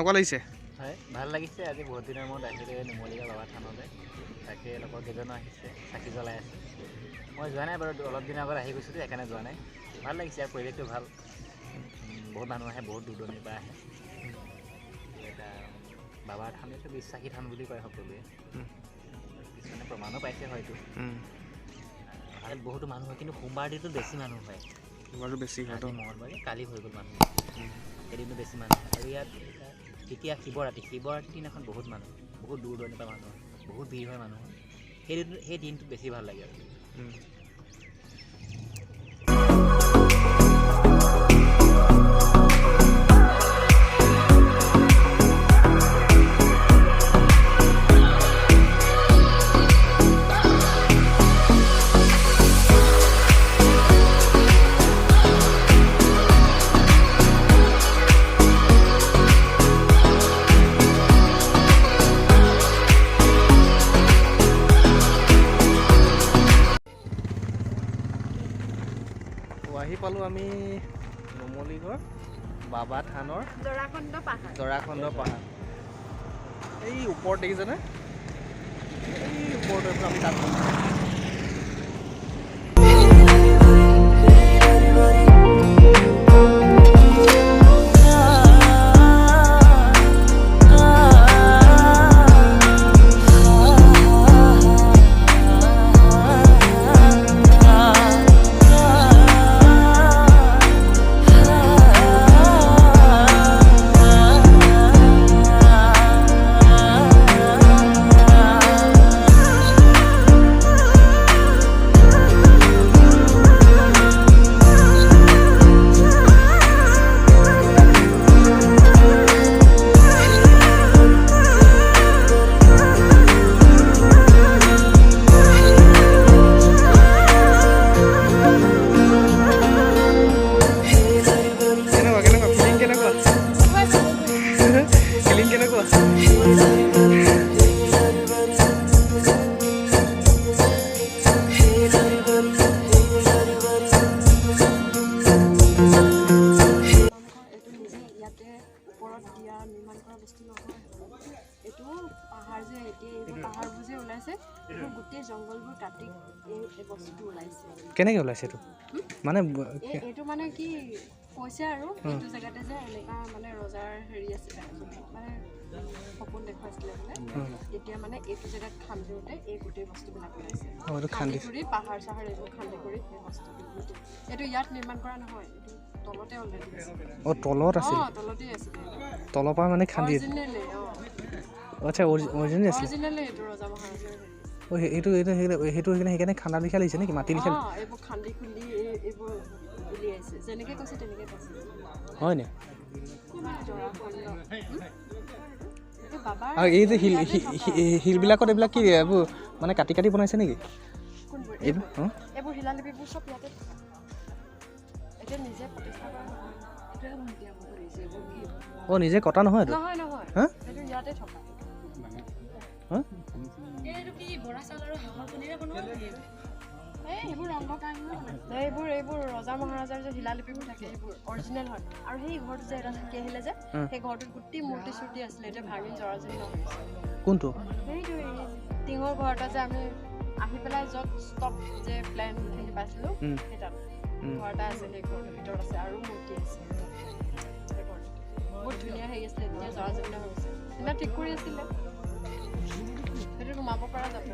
কেনেকুৱা লাগিছে হয় ভাল লাগিছে আজি বহুত দিনৰ মূৰত আহিলে নুমলীগড় বাবা থানলৈ তাকে লগৰ কেইজনো আহিছে চাকি জ্বলাই আছে মই যোৱা নাই বাৰু অলপ দিনৰ আগত আহি গৈছোঁ সেইকাৰণে যোৱা নাই ভাল লাগিছে আৰু পৰিৱেশটো ভাল বহুত মানুহ আহে বহুত দূৰ দূৰণিৰ পৰা আহে এটা বাবাৰ থান এইটো বিশ্বাসী থান বুলি কয় সকলোৱে কিছুমানে প্ৰমাণো পাইছে হয়তো আৰু বহুতো মানুহ হয় কিন্তু সোমবাৰ দিনটো বেছি মানুহ হয় সোমবাৰটো বেছি হয় মঙলবাৰে কালি হৈ গ'ল মানুহ এদিনটো বেছি মানুহ হয় আৰু ইয়াত এতিয়া শিৱৰাত্ৰিৰ দিনাখন বহুত মানুহ বহুত দূৰ দূৰণিৰ পৰা মানুহ বহুত ভিৰ হয় মানুহৰ সেই দিনটোত বেছি ভাল লাগে আৰু আহি পালোঁ আমি নুমলীগড় বাবা থানৰ জৰাখণ্ড পাহাৰ এই ওপৰত দেখিছেনে এই ওপৰত আমি তাত কেনেকৈ ওলাইছে এইটো মানে এইটো মানে কি কৈছে আৰু এইটো জেগাতে যে এনেকা মানে ৰজাৰ হেৰি আছে মানে সপোন দেখুৱাইছিলে মানে এতিয়া মানে এইটো জেগাত খান্দোতে এই গোটেই বস্তুবিলাক ওলাইছে খান্দি কৰি পাহাৰ চাহাৰ এইবোৰ খান্দি কৰি এই বস্তুবোৰ এইটো ইয়াত নিৰ্মাণ কৰা নহয় এইটো তলতে অলৰেডি আছে তলত আছে তলতেই আছে তলৰ পৰা মানে খান্দি আচ্ছা অৰিজিনেল আছে অৰিজিনেল এইটো ৰজা মহাৰাজাৰ সেইটো সেইকাৰণে খান্দা লিখা লাগিছে নেকি মাটি লিখা এইবোৰ খান্দি খুন্দি এইবোৰ উলিয়াইছে যেনেকৈ কৈছে তেনেকৈ কৈছে হয় নে আৰু এই যে শিলবিলাকত এইবিলাক কি এইবোৰ মানে কাটি কাটি বনাইছে নেকি এইবোৰ শিলালিপিবোৰ চব ইয়াতে এতিয়া নিজে প্ৰতিষ্ঠা কৰা নহয় নিজে কটা নহয় নহয় এইটো ইয়াতে থকা এইটো কি বৰা চাউল আৰু হাঁহৰ কণীৰে বনোৱা এইবোৰ ৰজা মহাৰাজাৰ যে শিলালিপিবোৰ থাকে এইবোৰ অৰিজিনেল হয় আৰু সেই ঘৰটো যে এটা থাকি আহিলে যে সেই ঘৰটোত গোটেই মূৰ্তি চূৰ্তি আছিলে এতিয়া ভাঙি জৰাজীৰ্ণ হৈছে কোনটো সেইটো টিঙৰ ঘৰ এটা যে আমি আহি পেলাই য'ত ষ্টপ যে প্লেনখিনি পাইছিলোঁ সেই তাত ঘৰ এটা আছে সেই ঘৰটোৰ ভিতৰত আছে আৰু মূৰ্তি আছে সেই ঘৰটো বহুত ধুনীয়া হেৰি আছিলে এতিয়া জৰাজীৰ্ণ হৈ গৈছে সেইদিনা ঠিক কৰি আছিলে সেইটো সোমাব পৰা যাব